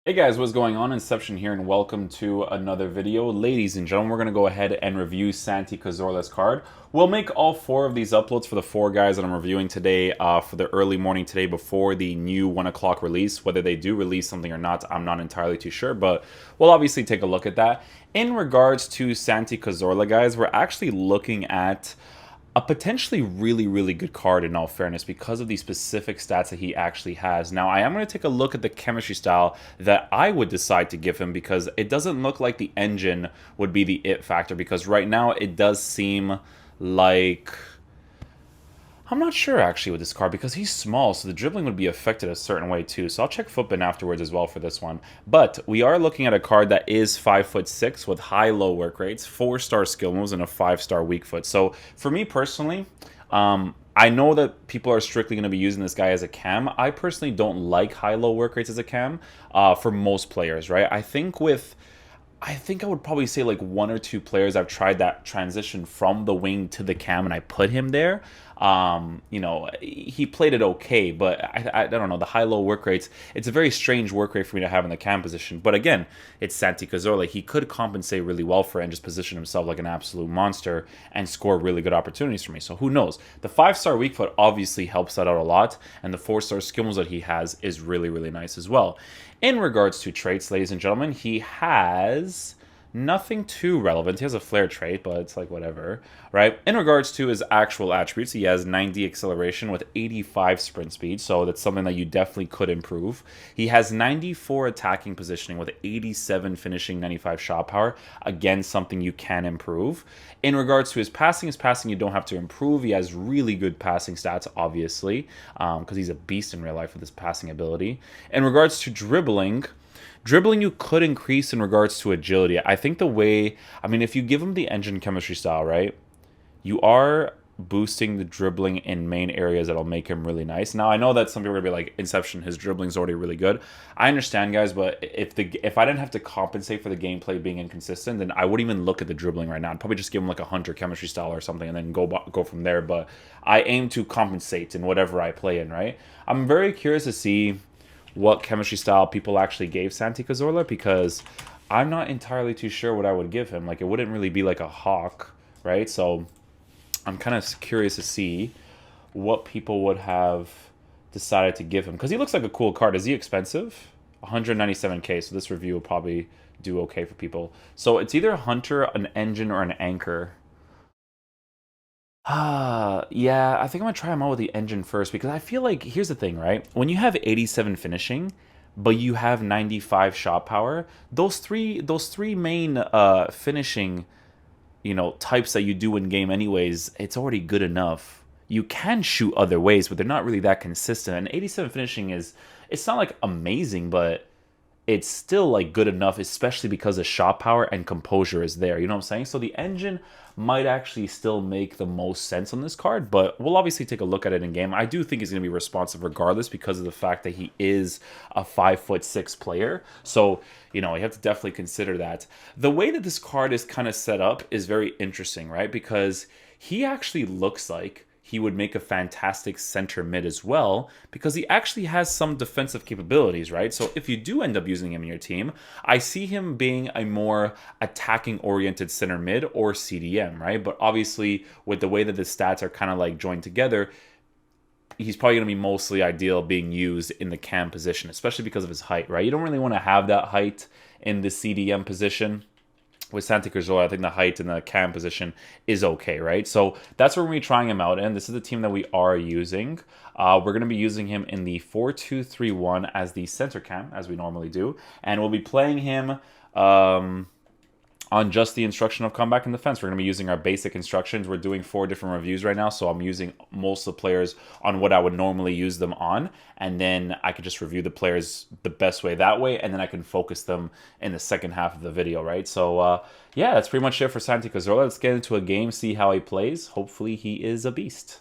Hey guys, what's going on? Inception here, and welcome to another video. Ladies and gentlemen, we're going to go ahead and review Santi Cazorla's card. We'll make all four of these uploads for the four guys that I'm reviewing today for the early morning today before the new 1 o'clock release. Whether they do release something or not, I'm not entirely too sure, but we'll obviously take a look at that. In regards to Santi Cazorla, guys, we're actually looking at a potentially really good card in all fairness because of the specific stats that he actually has. Now, I am going to take a look at the chemistry style that I would decide to give him because it doesn't look like the engine would be the it factor, because right now it does seem like I'm not sure actually with this card because he's small, so the dribbling would be affected a certain way too. So I'll check footbin afterwards as well for this one. But we are looking at a card that is 5'6" with high-low work rates, 4-star skill moves, and a 5-star weak foot. So for me personally, I know that people are strictly going to be using this guy as a cam. I personally don't like high-low work rates as a cam for most players, right? I think I would probably say like one or two players I've tried that transition from the wing to the cam and I put him there. He played it okay, but I don't know, the high-low work rates, it's a very strange work rate for me to have in the cam position. But again, it's Santi Cazorla. He could compensate really well for it and just position himself like an absolute monster and score really good opportunities for me. So who knows? The 5-star weak foot obviously helps that out a lot, and the 4-star skills that he has is really nice as well. In regards to traits, ladies and gentlemen, he has nothing too relevant. He has a flare trait, but it's like whatever, right? In regards to his actual attributes, he has 90 acceleration with 85 sprint speed, so that's something that you definitely could improve. He has 94 attacking positioning with 87 finishing, 95 shot power. Again, something you can improve. In regards to his passing you don't have to improve. He has really good passing stats, obviously, because he's a beast in real life with his passing ability. In regards to dribbling you could increase in regards to agility. I think if you give him the engine chemistry style, right, you are boosting the dribbling in main areas that'll make him really nice. Now, I know that some people are going to be like, Inception, his dribbling's already really good. I understand, guys, but if I didn't have to compensate for the gameplay being inconsistent, then I wouldn't even look at the dribbling right now. I'd probably just give him like a Hunter chemistry style or something and then go from there. But I aim to compensate in whatever I play in, right? I'm very curious to see what chemistry style people actually gave Santi Cazorla, because I'm not entirely too sure what I would give him. Like, it wouldn't really be like a Hawk, right? So I'm kind of curious to see what people would have decided to give him, because he looks like a cool card. Is he expensive? 197k, so this review will probably do okay for people. So it's either a Hunter, an Engine, or an Anchor. Yeah, I think I'm gonna try him out with the engine first, because I feel like, here's the thing, right? When you have 87 finishing, but you have 95 shot power, those three main finishing, types that you do in game anyways, it's already good enough. You can shoot other ways, but they're not really that consistent. And 87 finishing it's not like amazing, but it's still like good enough, especially because the shot power and composure is there. You know what I'm saying? So the engine might actually still make the most sense on this card, but we'll obviously take a look at it in game. I do think he's going to be responsive regardless, because of the fact that he is a 5'6" player. So, you have to definitely consider that. The way that this card is kind of set up is very interesting, right? Because he actually looks like he would make a fantastic center mid as well, because he actually has some defensive capabilities, right? So if you do end up using him in your team, I see him being a more attacking oriented center mid or CDM, right? But obviously, with the way that the stats are kind of like joined together, he's probably going to be mostly ideal being used in the cam position, especially because of his height, right? You don't really want to have that height in the CDM position. With Santi Cazorla, I think the height in the cam position is okay, right? So that's where we're going to be trying him out in. This is the team that we are using. We're going to be using him in the 4-2-3-1 as the center cam, as we normally do. And we'll be playing him on just the instruction of comeback and defense. We're going to be using our basic instructions. We're doing 4 different reviews right now, so I'm using most of the players on what I would normally use them on, and then I could just review the players the best way that way, and then I can focus them in the second half of the video, right? So, yeah, that's pretty much it for Santi Cazorla. Let's get into a game, see how he plays. Hopefully he is a beast.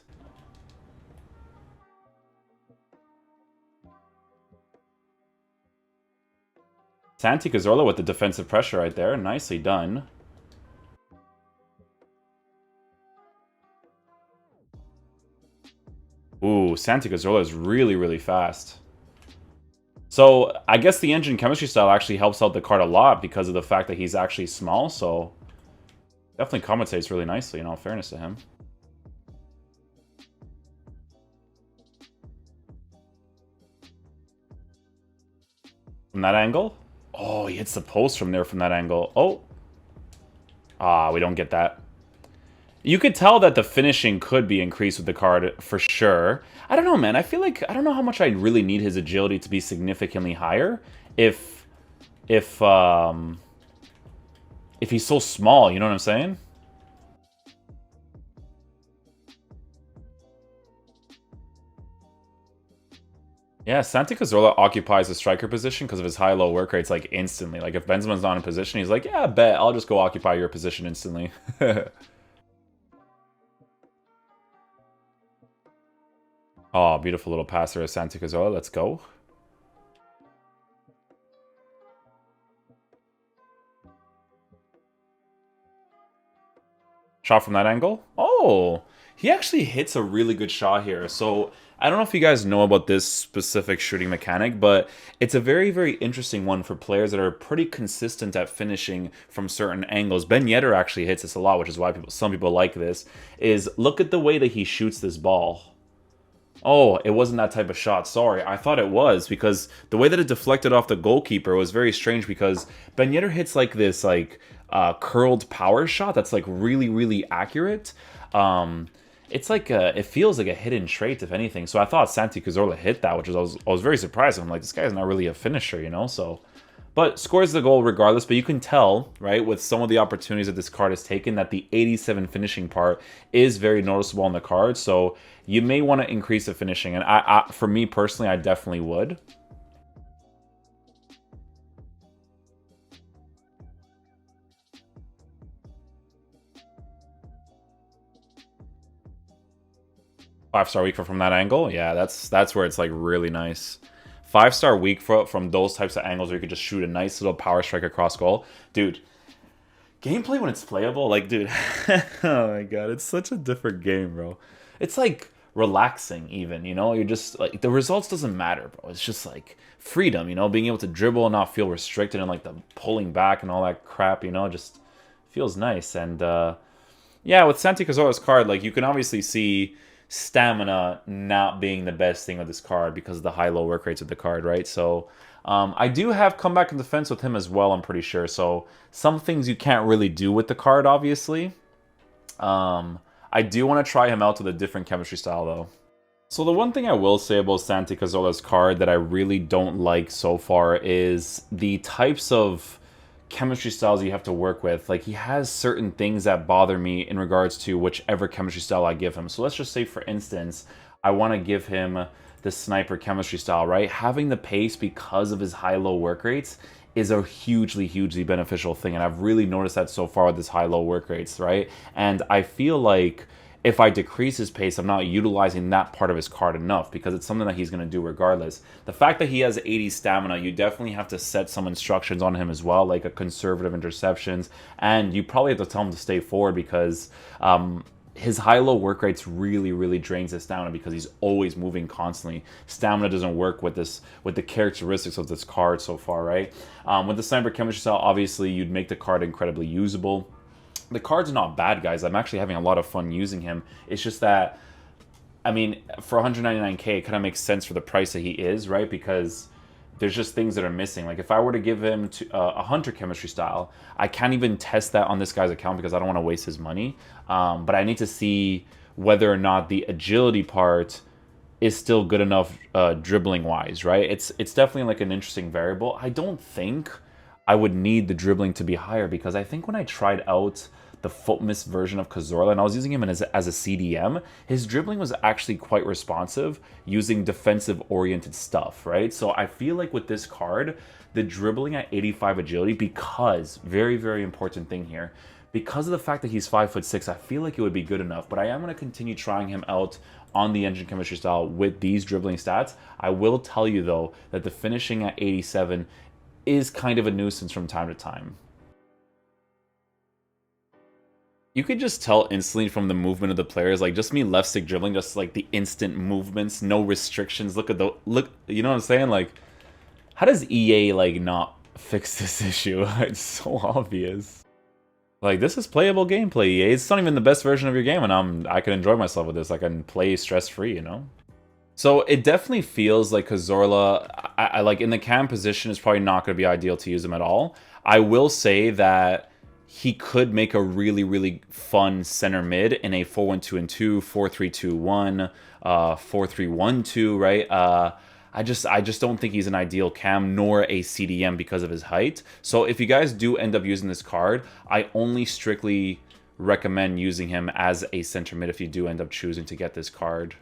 Santi Cazorla with the defensive pressure right there. Nicely done. Ooh, Santi Cazorla is really fast. So I guess the engine chemistry style actually helps out the card a lot because of the fact that he's actually small. So definitely compensates really nicely, in all fairness to him. From that angle? Oh, he hits the post from there from that angle. Oh. Ah, we don't get that. You could tell that the finishing could be increased with the card for sure. I don't know, man. I feel like I don't know how much I really need his agility to be significantly higher if if um if he's so small, you know what I'm saying? Yeah, Santi Cazorla occupies the striker position because of his high-low work rates, like, instantly. Like, if Benzema's not in position, he's like, yeah, bet, I'll just go occupy your position instantly. Oh, beautiful little pass there, Santi Cazorla. Let's go. Shot from that angle. Oh, he actually hits a really good shot here. So I don't know if you guys know about this specific shooting mechanic, but it's a very, very interesting one for players that are pretty consistent at finishing from certain angles. Ben Yedder actually hits this a lot, which is why some people like this, is look at the way that he shoots this ball. Oh, it wasn't that type of shot. Sorry, I thought it was because the way that it deflected off the goalkeeper was very strange because Ben Yedder hits like this curled power shot that's like really, really accurate. It's like it feels like a hidden trait, if anything. So I thought Santi Cazorla hit that, which I was very surprised. I'm like, this guy's not really a finisher, you know? So, but scores the goal regardless. But you can tell, right, with some of the opportunities that this card has taken, that the 87 finishing part is very noticeable on the card. So you may want to increase the finishing, and for me personally, I definitely would. 5-star weak foot from that angle, yeah, that's where it's like really nice. 5-star weak foot from those types of angles where you could just shoot a nice little power strike across goal, dude. Gameplay when it's playable, like, dude, oh my god, it's such a different game, bro. It's like relaxing, even, you know. You're just like the results doesn't matter, bro. It's just like freedom, you know, being able to dribble and not feel restricted and like the pulling back and all that crap, you know, just feels nice. And yeah, with Santi Cazorla's card, like you can obviously see stamina not being the best thing with this card because of the high-low work rates of the card, right? So I do have comeback and defense with him as well, I'm pretty sure. So some things you can't really do with the card, obviously. I do want to try him out with a different chemistry style, though. So the one thing I will say about Santi Cazorla's card that I really don't like so far is the types of chemistry styles you have to work with. Like, he has certain things that bother me in regards to whichever chemistry style I give him. So let's just say, for instance, I want to give him the sniper chemistry style, right? Having the pace because of his high-low work rates is a hugely, hugely beneficial thing. And I've really noticed that so far with his high-low work rates, right? And I feel like if I decrease his pace, I'm not utilizing that part of his card enough because it's something that he's going to do regardless. The fact that he has 80 stamina, you definitely have to set some instructions on him as well, like a conservative interceptions, and you probably have to tell him to stay forward because his high-low work rates really, really drains his stamina because he's always moving constantly. Stamina doesn't work with the characteristics of this card so far, right? With the sniper chemistry style, obviously, you'd make the card incredibly usable. The card's not bad, guys. I'm actually having a lot of fun using him. It's just that, I mean, for 199k, it kind of makes sense for the price that he is, right? Because there's just things that are missing. Like, if I were to give him a hunter chemistry style, I can't even test that on this guy's account because I don't want to waste his money. But I need to see whether or not the agility part is still good enough dribbling wise, right? It's definitely like an interesting variable. I don't think I would need the dribbling to be higher because I think when I tried out the foot miss version of Cazorla, and I was using him as a CDM, his dribbling was actually quite responsive using defensive-oriented stuff, right? So I feel like with this card, the dribbling at 85 agility, because, very, very important thing here, because of the fact that he's 5'6", I feel like it would be good enough, but I am going to continue trying him out on the engine chemistry style with these dribbling stats. I will tell you, though, that the finishing at 87 is kind of a nuisance from time to time. You could just tell instantly from the movement of the players, like just me left stick dribbling, just like the instant movements, no restrictions. Look at the look, you know what I'm saying? Like How does EA like not fix this issue? It's so obvious. Like, this is playable gameplay, EA. It's not even the best version of your game, and I can enjoy myself with this. I can play stress-free, you know? So it definitely feels like Cazorla, I like in the cam position is probably not going to be ideal to use him at all. I will say that he could make a really, really fun center mid in a 4-1-2-2, 4-3-2-1, 4-3-1-2, right? I just don't think he's an ideal cam nor a CDM because of his height. So if you guys do end up using this card, I only strictly recommend using him as a center mid if you do end up choosing to get this card.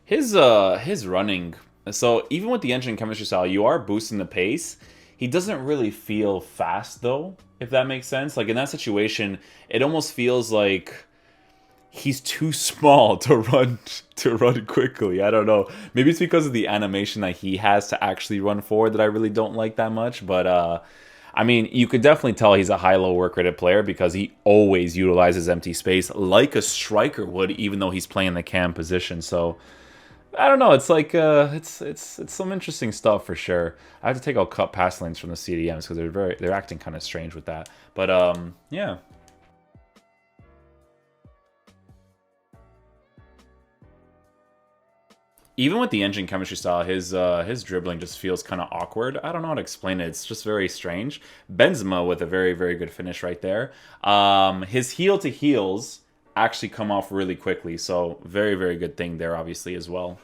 His running, so even with the engine chemistry style, you are boosting the pace. He doesn't really feel fast though, if that makes sense. Like in that situation, it almost feels like he's too small to run quickly. I don't know. Maybe it's because of the animation that he has to actually run forward that I really don't like that much, but I mean, you could definitely tell he's a high-low work-rated player because he always utilizes empty space like a striker would, even though he's playing the cam position. So I don't know. It's like it's some interesting stuff for sure. I have to take out cut pass lanes from the CDMs because they're acting kind of strange with that. But yeah. Even with the engine chemistry style, his dribbling just feels kind of awkward. I don't know how to explain it. It's just very strange. Benzema with a very, very good finish right there. His heel to heels actually come off really quickly, so very, very good thing there, obviously, as well.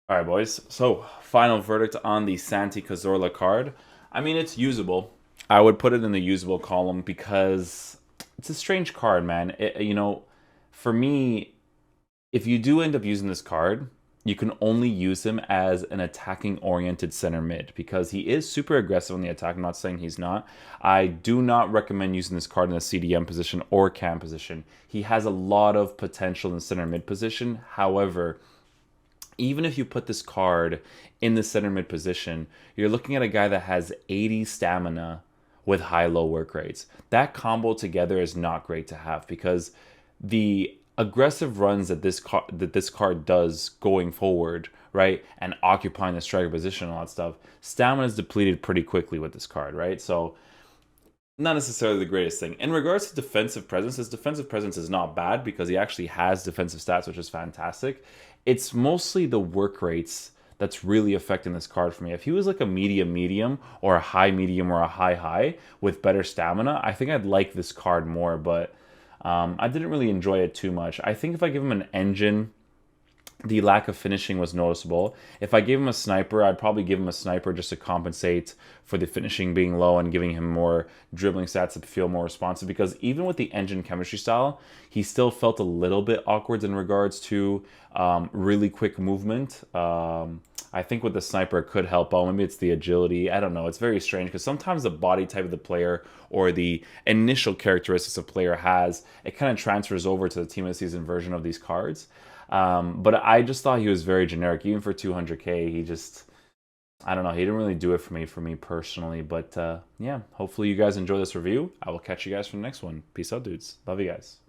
All right, boys. So final verdict on the Santi Cazorla card. I mean, it's usable. I would put it in the usable column because it's a strange card, man. For me, if you do end up using this card, you can only use him as an attacking-oriented center mid because he is super aggressive on the attack. I'm not saying he's not. I do not recommend using this card in the CDM position or cam position. He has a lot of potential in the center mid position. However, even if you put this card in the center mid position, you're looking at a guy that has 80 stamina with high-low work rates. That combo together is not great to have because the aggressive runs that this card does going forward, right, and occupying the striker position and all that stuff, stamina is depleted pretty quickly with this card, right? So not necessarily the greatest thing. In regards to defensive presence, his defensive presence is not bad because he actually has defensive stats, which is fantastic. It's mostly the work rates that's really affecting this card for me. If he was like a medium or a high medium or a high with better stamina, I think I'd like this card more, but I didn't really enjoy it too much. I think if I give him an engine, the lack of finishing was noticeable. If I gave him a sniper, I'd probably give him a sniper just to compensate for the finishing being low and giving him more dribbling stats to feel more responsive. Because even with the engine chemistry style, he still felt a little bit awkward in regards to really quick movement. I think with the sniper it could help out. Maybe it's the agility. I don't know. It's very strange because sometimes the body type of the player or the initial characteristics a player has, it kind of transfers over to the Team of the Season version of these cards. But I just thought he was very generic. Even for 200k, he just, I don't know, he didn't really do it for me personally. But yeah, hopefully you guys enjoy this review. I will catch you guys for the next one. Peace out, dudes. Love you guys.